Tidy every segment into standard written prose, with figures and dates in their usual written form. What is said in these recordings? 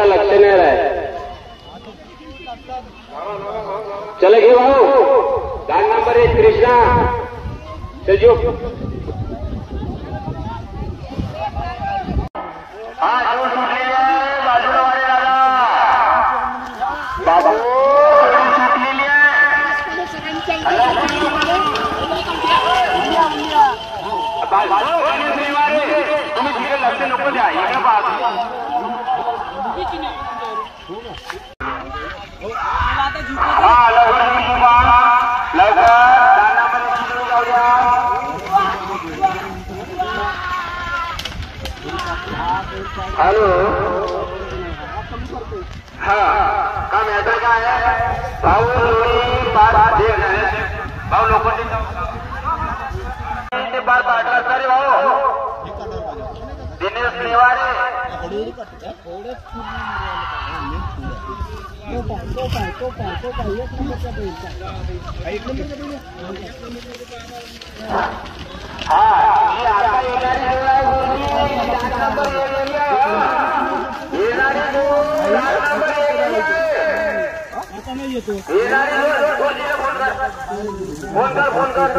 उसका लक्ष्य नहीं रहा है। चले गए भाऊ, गाड़ी नंबर 1 कृष्णा चलियो। हाँ जोर सुटलेली आहे बाजूला वाले दादा बाबू सुटलेली आहे। तुम्ही तिकडे लक्ष नको द्या, इकडे पाहा। हा लवकर लवकर जाऊ द्या। हॅलो हा का मॅटर काय आहे भाऊ? भाऊ लोक बार पाठला तरी भाऊ दिनेश नेवारे हा आता फोन कर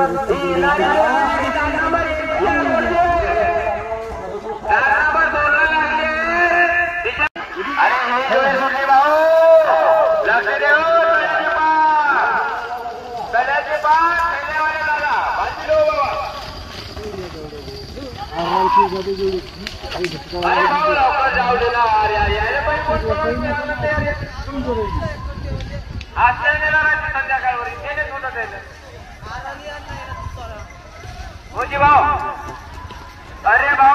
अरे भाऊ लक्ष दे तल्याचे पाच दादा बाजी लो बाबा। अरे भाऊ लवकर जाऊ दे ना। आज संध्याकाळवर भाऊजी भाऊ, अरे भाऊ